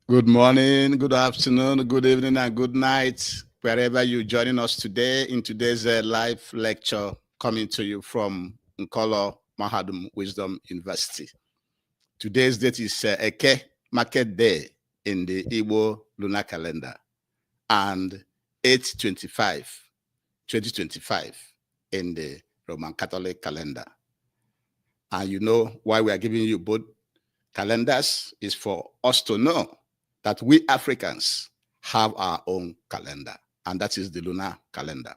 Good morning, good afternoon, good evening, and good night, wherever you're joining us today in today's live lecture coming to you from Nkolo Mahadum Wisdom University. Today's date is Eke Market Day in the Igbo lunar calendar and 8/25, 2025 in the Roman Catholic calendar. And you know why we are giving you both calendars is for us to know that we Africans have our own calendar, and that is the lunar calendar.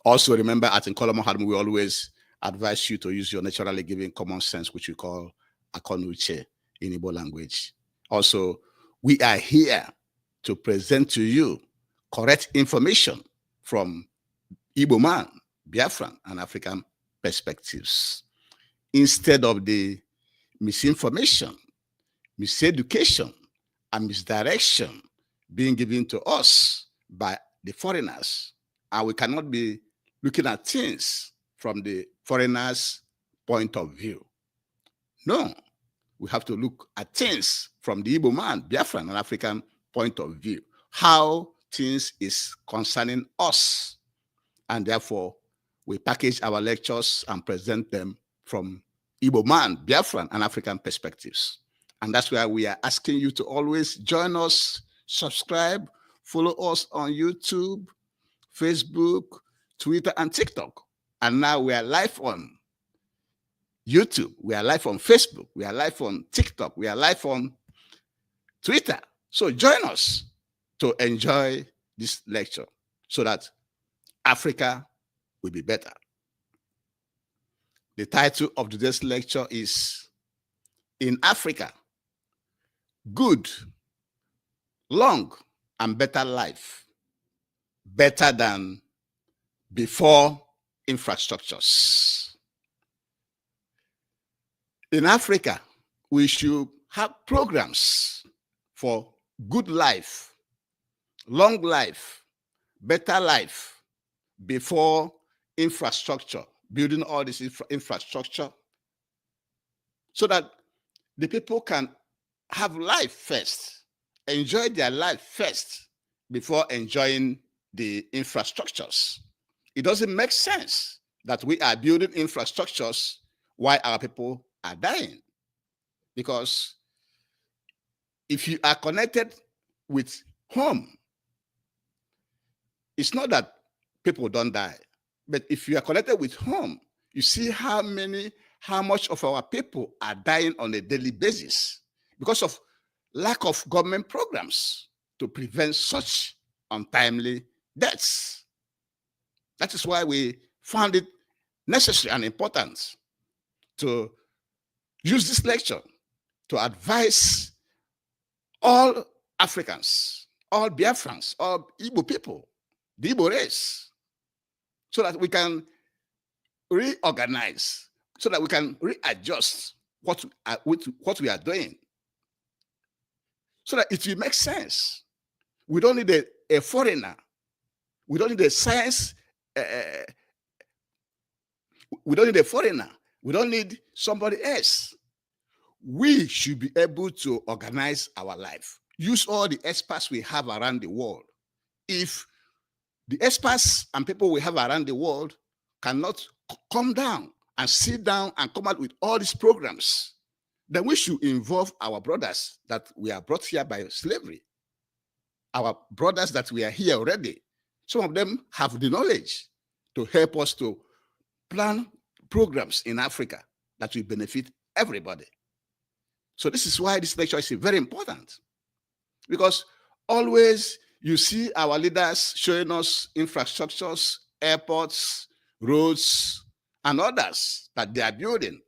Also, remember at Nkolo Mahadum, we always advise you to use your naturally given common sense, which we call Akonuche in Igbo language. Also, we are here to present to you correct information from Igbo man, Biafran, and African perspectives, instead of the misinformation, miseducation, and misdirection being given to us by the foreigners. And we cannot be looking at things from the foreigners' point of view. No, we have to look at things from the Igbo man, Biafran, and African point of view, how things is concerning us. And therefore, we package our lectures and present them from Igbo man, Biafran, and African perspectives. And that's why we are asking you to always join us, subscribe, follow us on YouTube, Facebook, Twitter, and TikTok. And now we are live on YouTube, we are live on Facebook, we are live on TikTok, we are live on Twitter. So join us to enjoy this lecture so that Africa will be better. The title of today's lecture is In Africa, Good, Long, and Better Life, Better Than Before Infrastructures. In Africa, we should have programs for good life, long life, better life, before infrastructure, building all this infrastructure, so that the people can have life first, enjoy their life first, before enjoying the infrastructures. It doesn't make sense that we are building infrastructures while our people are dying. Because if you are connected with home, it's not that people don't die, but if you are connected with home, you see how much of our people are dying on a daily basis because of lack of government programs to prevent such untimely deaths. That is why we found it necessary and important to use this lecture to advise all Africans, all Biafrans, all Igbo people, the Igbo race, so that we can reorganize, so that we can readjust what we are doing, so that it will make sense. We don't need a foreigner. We don't need a science. We don't need a foreigner. We don't need somebody else. We should be able to organize our life. Use all the experts we have around the world. If the experts and people we have around the world cannot come down and sit down and come out with all these programs, then we should involve our brothers that we are brought here by slavery, our brothers that we are here already. Some of them have the knowledge to help us to plan programs in Africa that will benefit everybody. So this is why this lecture is very important, because always you see our leaders showing us infrastructures, airports, roads, and others that they are building.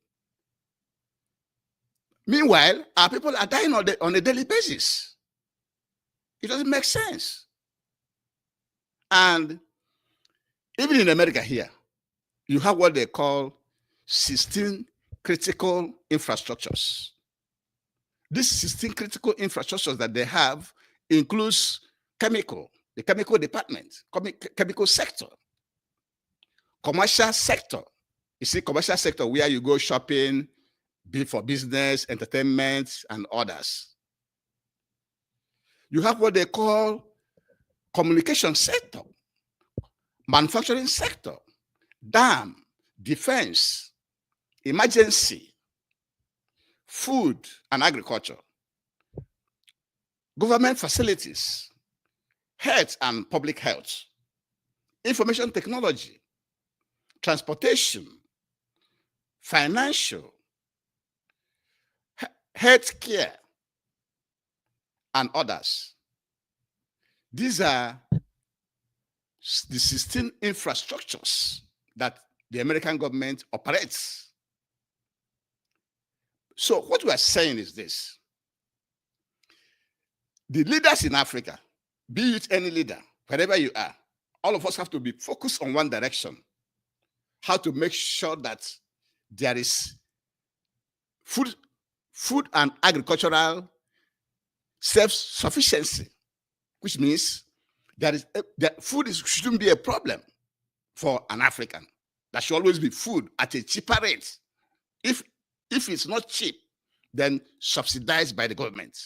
Meanwhile, our people are dying on a daily basis. It doesn't make sense. And even in America here, you have what they call 16 critical infrastructures. These 16 critical infrastructures that they have includes the chemical department, chemical sector, commercial sector. You see, commercial sector where you go shopping, for business, entertainment, and others. You have what they call communication sector, manufacturing sector, dam, defense, emergency, food and agriculture, government facilities, health and public health, information technology, transportation, financial, health care, and others. These are the 16 infrastructures that the American government operates. So what we are saying is this. The leaders in Africa, be it any leader, wherever you are, all of us have to be focused on one direction. How to make sure that there is food and agricultural self-sufficiency, which means that food shouldn't be a problem for an African. There should always be food at a cheaper rate. If it's not cheap, then subsidized by the government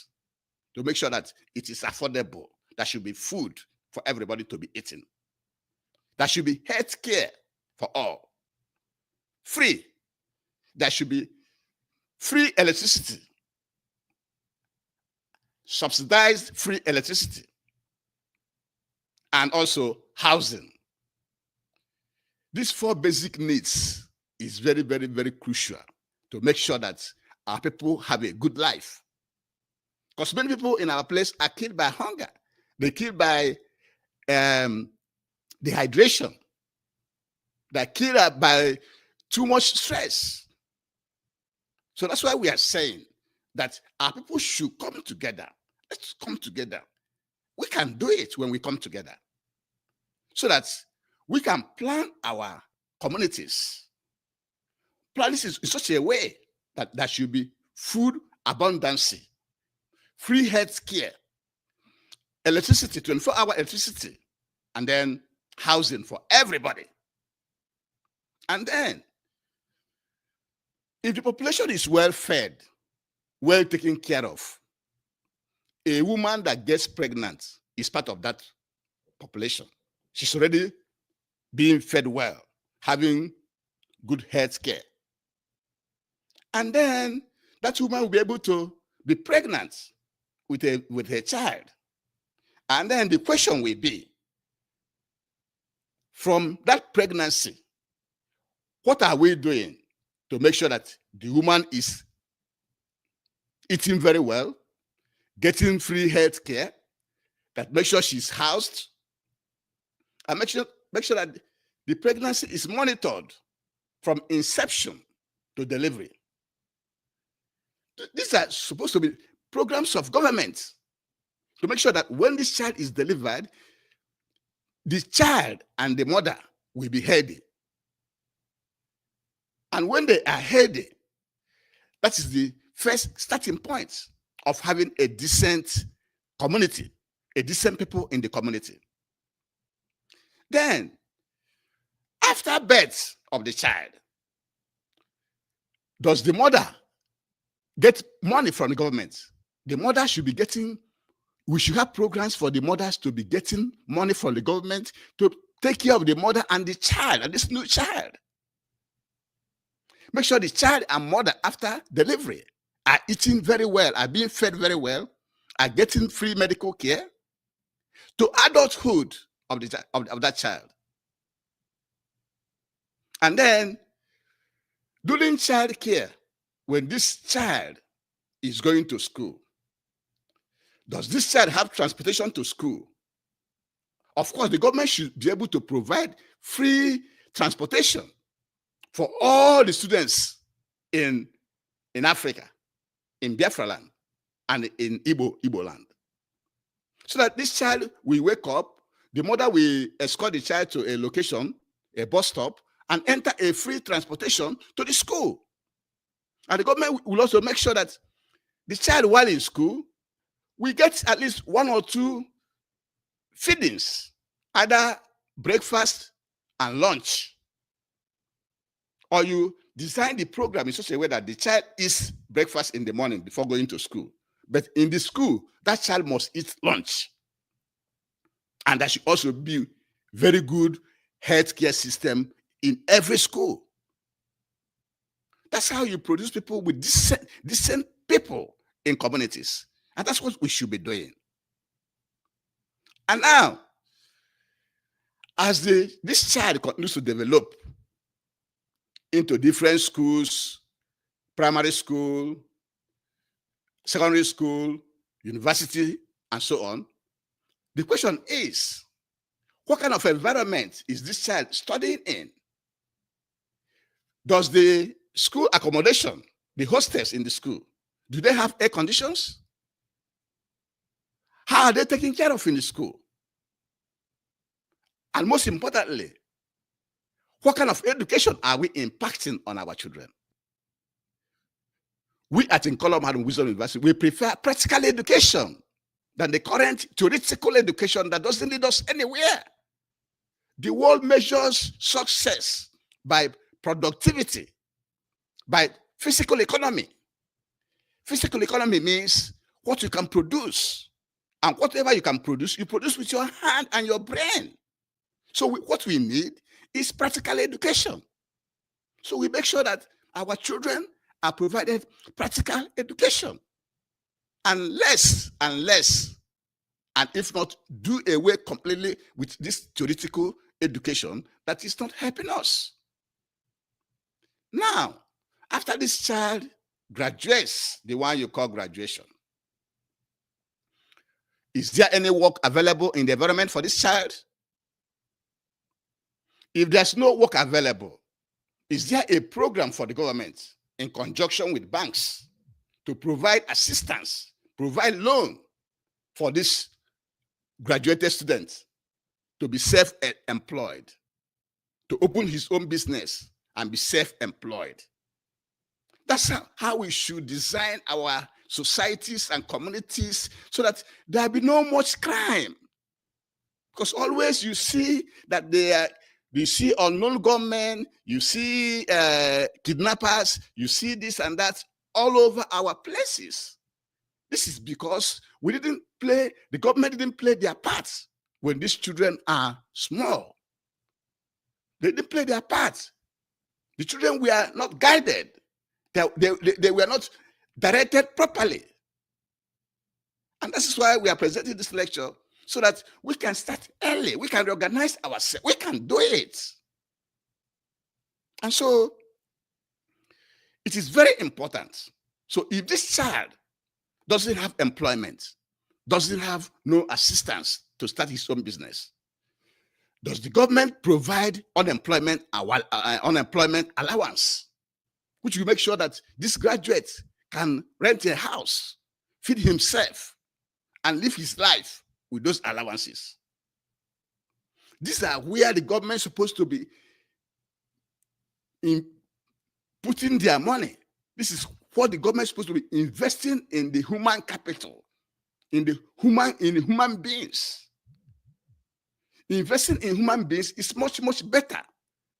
to make sure that it is affordable. There should be food for everybody to be eating. There should be health care for all. Free. There should be free electricity. Subsidized free electricity. And also housing. These 4 basic needs is very, very, very crucial to make sure that our people have a good life. Because many people in our place are killed by hunger. They're killed by dehydration. They're killed by too much stress. So that's why we are saying that our people should come together. Let's come together. We can do it when we come together, so that we can plan our communities. Plan this in such a way that there should be food abundance, free health care, electricity, 24-hour electricity, and then housing for everybody. And then, if the population is well fed, well taken care of, a woman that gets pregnant is part of that population. She's already being fed well, having good health care. And then that woman will be able to be pregnant with her child. And then the question will be, from that pregnancy, what are we doing to make sure that the woman is eating very well, getting free health care, that make sure she's housed, and make sure that the pregnancy is monitored from inception to delivery. These are supposed to be programs of government to make sure that when this child is delivered, the child and the mother will be healthy. And when they are healthy, that is the first starting point of having a decent community, a decent people in the community. Then, after birth of the child, does the mother get money from the government? The mother should be getting, we should have programs for the mothers to be getting money from the government to take care of the mother and the child, and this new child. Make sure the child and mother after delivery are eating very well, are being fed very well, are getting free medical care to adulthood of that child. And then during child care, when this child is going to school, does this child have transportation to school? Of course, the government should be able to provide free transportation for all the students in Africa, in Biafra land, and in Igbo land. So that this child will wake up, the mother will escort the child to a location, a bus stop, and enter a free transportation to the school. And the government will also make sure that the child, while in school, will get at least 1 or 2 feedings, either breakfast and lunch. Or you design the program in such a way that the child eats breakfast in the morning before going to school. But in the school, that child must eat lunch. And there should also be very good healthcare system in every school. That's how you produce people with decent people in communities. And that's what we should be doing. And now, as this child continues to develop into different schools, primary school, secondary school, university, and so on, the question is, what kind of environment is this child studying in? Does the school accommodation, the hostels in the school, do they have air conditions? How are they taken care of in the school? And most importantly, what kind of education are we impacting on our children? We at Nkola Mahadum Wisdom University, we prefer practical education than the current theoretical education that doesn't lead us anywhere. The world measures success by productivity, by physical economy. Physical economy means what you can produce. And whatever you can produce, you produce with your hand and your brain. So what we need is practical education. So we make sure that our children are provided practical education. Unless, and if not, do away completely with this theoretical education that is not helping us. Now, after this child graduates, the one you call graduation, is there any work available in the environment for this child? If there's no work available, is there a program for the government in conjunction with banks to provide assistance, provide loan for this graduated student to be self-employed, to open his own business and be self-employed? That's how we should design our societies and communities so that there be no much crime. Because always you see that you see unknown gunmen, you see kidnappers, you see this and that all over our places. This is because the government didn't play their part when these children are small. They didn't play their part. The children were not guided. They were not directed properly. And this is why we are presenting this lecture, so that we can start early. We can reorganize ourselves. We can do it. And so it is very important. So if this child doesn't have employment, doesn't have no assistance to start his own business, does the government provide unemployment allowance, which will make sure that this graduate can rent a house, feed himself, and live his life with those allowances? These are where the government is supposed to be putting their money. This is what the government is supposed to be investing in the human capital, in human beings. Investing in human beings is much, much better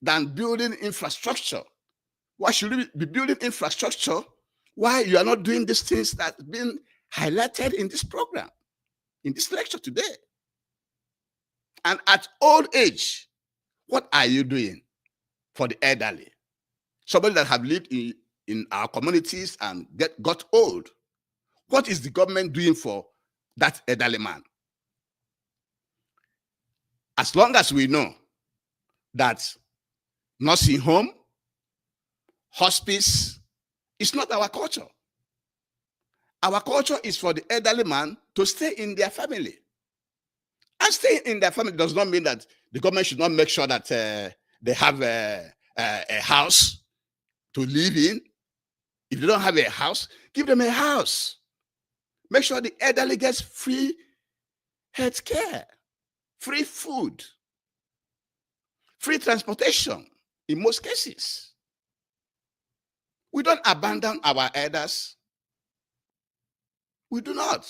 than building infrastructure. Why should we be building infrastructure? Why you are not doing these things that have been highlighted in this program, in this lecture today? And at old age, what are you doing for the elderly? Somebody that have lived in our communities and got old. What is the government doing for that elderly man? As long as we know that nursing home, hospice is not our culture. Our culture is for the elderly man to stay in their family. And staying in their family does not mean that the government should not make sure that they have a house to live in. If they don't have a house, give them a house. Make sure the elderly gets free health care, free food, free transportation in most cases. We don't abandon our elders. We do not.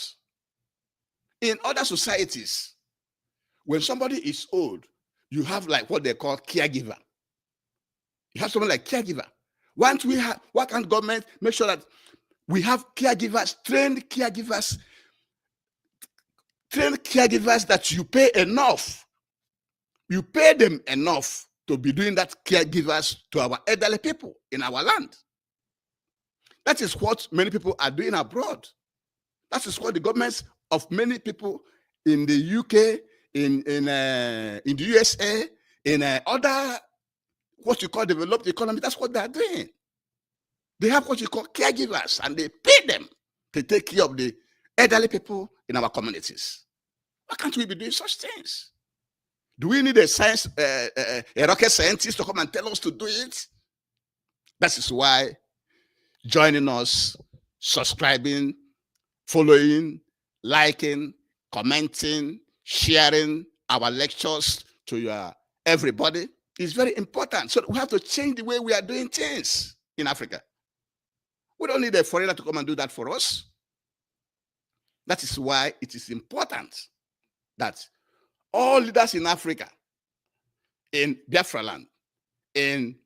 In other societies, when somebody is old, you have like what they call caregiver. You have someone like caregiver. Why can't government make sure that We have caregivers, trained caregivers that you pay enough. You pay them enough to be doing that caregivers to our elderly people in our land. That is what many people are doing abroad. That is what the governments of many people in the UK, in the USA, in other what you call developed economy, that's what they're doing. They have what you call caregivers, and they pay them to take care of the elderly people in our communities. Why can't we be doing such things? Do we need a rocket scientist to come and tell us to do it? That is why joining us, subscribing, following, liking, commenting, sharing our lectures to everybody is very important. So we have to change the way we are doing things in Africa. We don't need a foreigner to come and do that for us. That is why it is important that all leaders in Africa, in Biafra land, in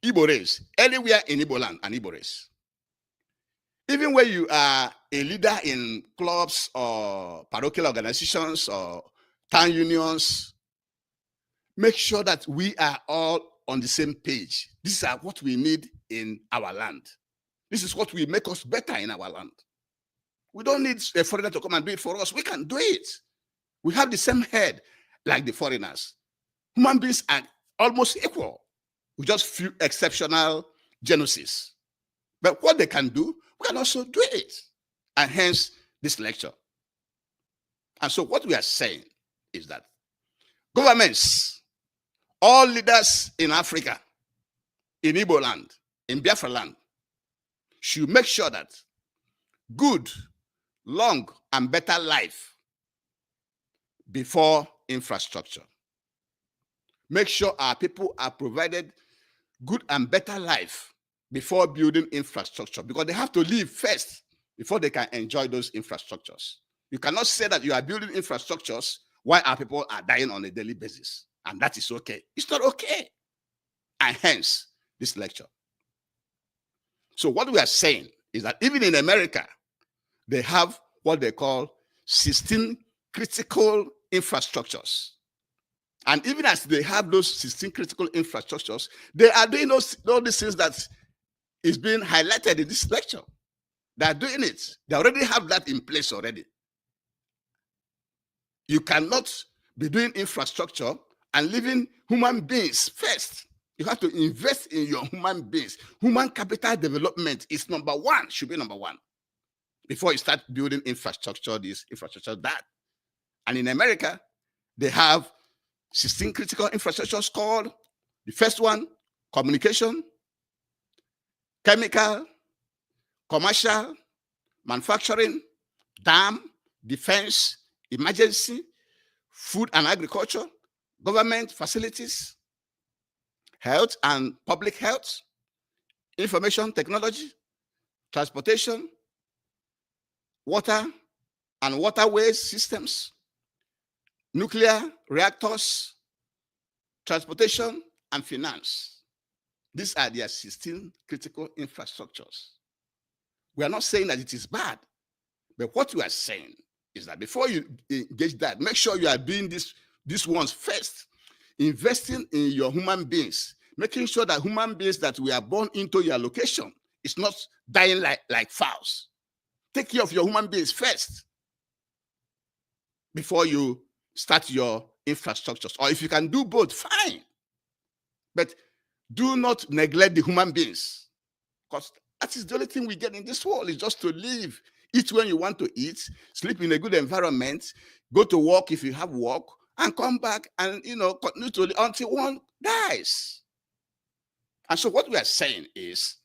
Igbo race, anywhere in Igbo land and Igbo race, even when you are a leader in clubs or parochial organizations or town unions, make sure that we are all on the same page. These are what we need in our land. This is what will make us better in our land. We don't need a foreigner to come and do it for us. We can do it. We have the same head like the foreigners. Human beings are almost equal with just few exceptional genesis. But what they can do, we can also do it. And hence this lecture. And so what we are saying is that governments, all leaders in Africa, in Igbo land, in Biafra land, should make sure that good, long, and better life before infrastructure. Make sure our people are provided good and better life before building infrastructure, because they have to live first before they can enjoy those infrastructures. You cannot say that you are building infrastructures while our people are dying on a daily basis, and that is okay. It's not okay. And hence this lecture. So what we are saying is that even in America, they have what they call 16 critical infrastructures. And even as they have those 16 critical infrastructures, they are doing all these things that is being highlighted in this lecture. They are doing it. They already have that in place already. You cannot be doing infrastructure and leaving human beings first. You have to invest in your human beings. Human capital development is number one, should be number one, before you start building infrastructure, this, infrastructure, that. And in America, they have 16 critical infrastructures called, the first one, communication, chemical, commercial, manufacturing, dam, defense, emergency, food and agriculture, government facilities, health and public health, information technology, transportation, water and waterways systems, nuclear reactors, transportation, and finance. These are their 16 critical infrastructures. We are not saying that it is bad, but what we are saying is that before you engage that, make sure you are doing these ones first. Investing in your human beings, making sure that human beings that we are born into your location is not dying like fowls. Take care of your human beings first before you start your infrastructures. Or if you can do both, fine. But do not neglect the human beings, because that is the only thing we get in this world, is just to live. Eat when you want to eat, sleep in a good environment, go to work if you have work, and come back and, continue to live until one dies. And so what we are saying is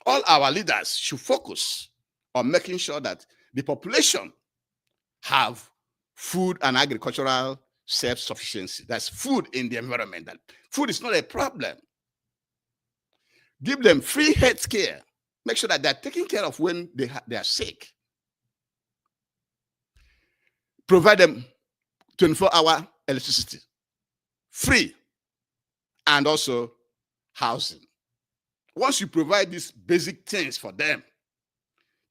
all our leaders should focus on making sure that the population have food and agricultural self-sufficiency. That's food in the environment. That food is not a problem. Give them free health care. Make sure that they're taken care of when they are sick. Provide them 24-hour electricity, free, and also housing. Once you provide these basic things for them,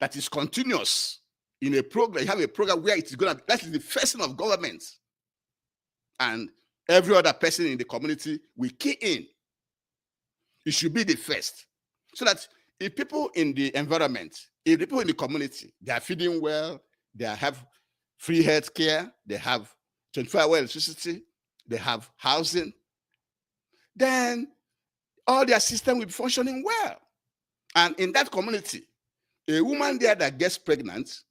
that is continuous in a program. You have a program where it is going to be, that is the first thing of government. And every other person in the community will key in. It should be the first. So that if people in the environment, if people in the community, they are feeding well, they have free health care, they have 24-hour electricity, they have housing, then all their system will be functioning well. And in that community, a woman there that gets pregnant,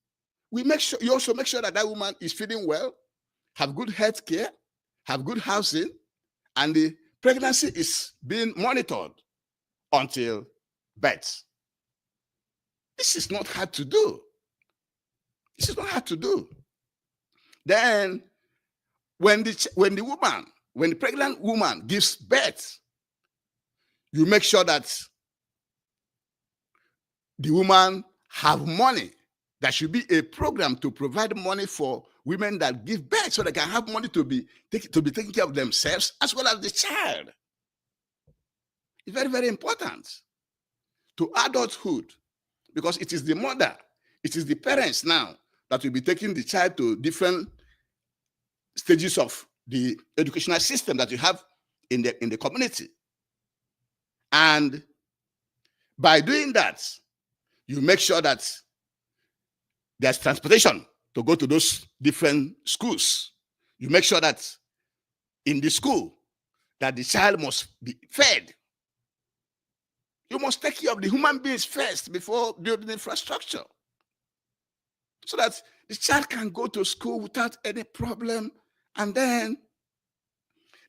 you also make sure that that woman is feeding well, have good health care, have good housing, and the pregnancy is being monitored until birth. This is not hard to do. This is not hard to do. Then, when the pregnant woman gives birth, you make sure that the woman have money. There should be a program to provide money for women that give birth, so they can have money to be taking care of themselves as well as the child. It's very, very important to adulthood, because it is the mother, it is the parents now that will be taking the child to different stages of the educational system that you have in the community. And by doing that, you make sure that there's transportation to go to those different schools. You make sure that in the school that the child must be fed. You must take care of the human beings first before building infrastructure, so that the child can go to school without any problem. And then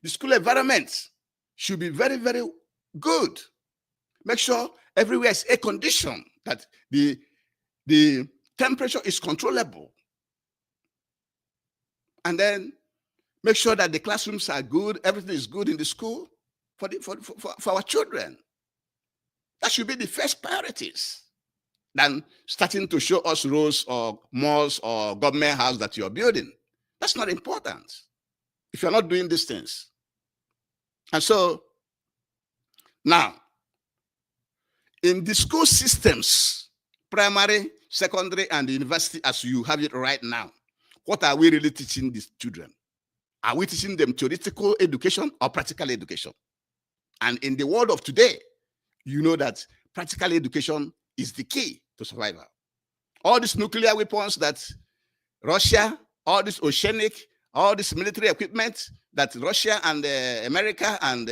the school environment should be very, very good. Make sure everywhere is air conditioned, that the temperature is controllable. And then make sure that the classrooms are good, everything is good in the school for our children. That should be the first priorities, than starting to show us roads or malls or government house that you're building. That's not important if you're not doing these things. And so now, in the school systems, primary, secondary, and the university as you have it right now, what are we really teaching these children? Are we teaching them theoretical education or practical education? And in the world of today, you know that practical education is the key to survival. All these nuclear weapons that Russia, all this oceanic, all this military equipment that Russia and America and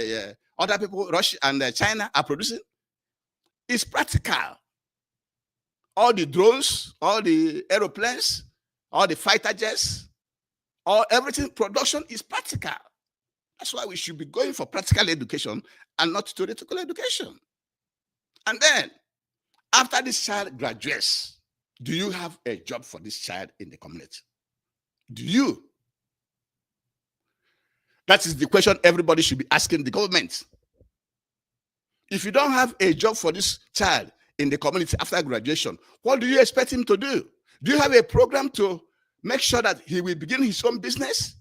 other people, Russia and China are producing, is practical. All the drones, all the aeroplanes, all the fighter jets, everything production is practical. That's why we should be going for practical education and not theoretical education. And then, after this child graduates, do you have a job for this child in the community? Do you? That is the question everybody should be asking the government. If you don't have a job for this child in the community after graduation, what do you expect him to do? Do you have a program to make sure that he will begin his own business?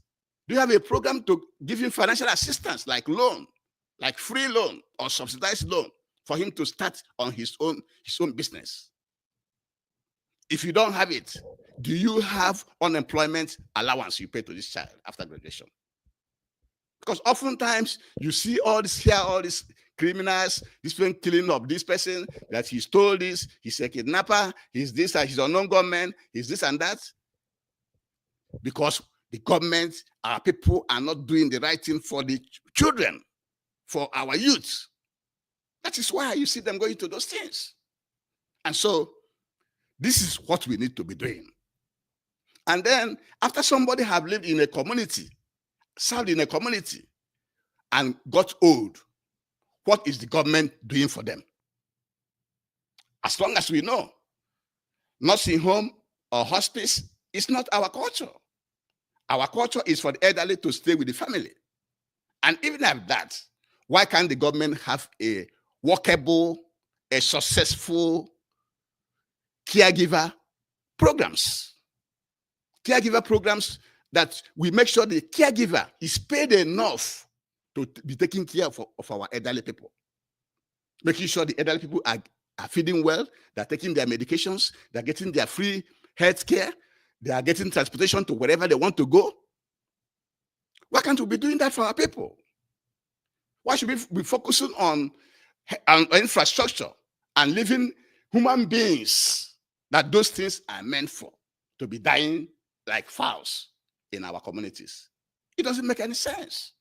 Do you have a program to give him financial assistance, like loan, like free loan or subsidized loan, for him to start on his own business? If you don't have it, do you have unemployment allowance you pay to this child after graduation? Because oftentimes you see all these criminals, this person killing of this person, that he stole this, he's a kidnapper, he's this, he's unknown government, he's this and that. Because the government, our people are not doing the right thing for the children, for our youth. That is why you see them going to those things. And so this is what we need to be doing. And then after somebody have lived in a community, served in a community, and got old, what is the government doing for them? As long as we know, nursing home or hospice is not our culture. Our culture is for the elderly to stay with the family. And even at that, why can't the government have a workable, a successful caregiver programs? Caregiver programs that we make sure the caregiver is paid enough to be taking care of our elderly people. Making sure the elderly people are are feeding well, they're taking their medications, they're getting their free health care, they are getting transportation to wherever they want to go. Why can't we be doing that for our people? Why should we be focusing on infrastructure and leaving human beings that those things are meant for to be dying like fowls in our communities? It doesn't make any sense.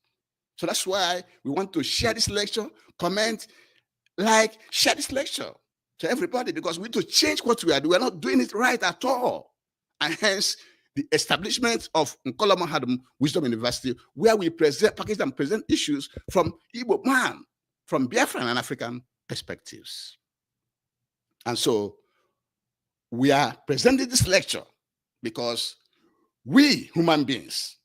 So that's why we want to share this lecture, comment, like, share this lecture to everybody, because we need to change what we are doing. We're not doing it right at all. And hence, the establishment of Nkola Mahadum Wisdom University, where we package and present issues from Igbo man, from Biafran and African perspectives. And so we are presenting this lecture because we human beings,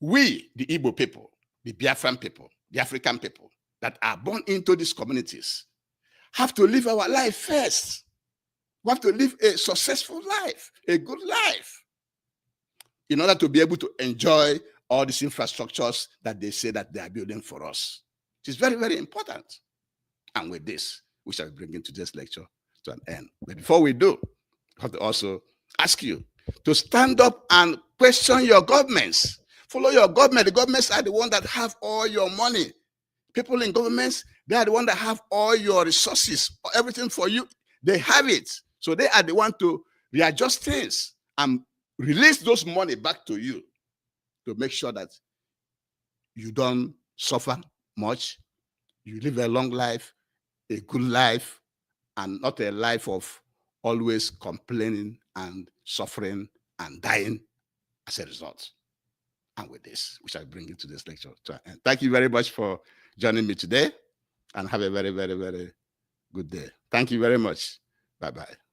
we the Igbo people, the Biafran people, the African people that are born into these communities have to live our life first. We have to live a successful life, a good life, in order to be able to enjoy all these infrastructures that they say that they are building for us. It is very, very important. And with this, we shall be bringing today's lecture to an end. But before we do, I have to also ask you to stand up and question your governments. Follow your government. The governments are the ones that have all your money. People in governments, they are the ones that have all your resources, everything for you. They have it. So they are the ones to readjust things and release those money back to you to make sure that you don't suffer much. You live a long life, a good life, and not a life of always complaining and suffering and dying as a result. And with this, we shall bring it to this lecture. And thank you very much for joining me today, and have a very, very, very good day. Thank you very much. Bye-bye.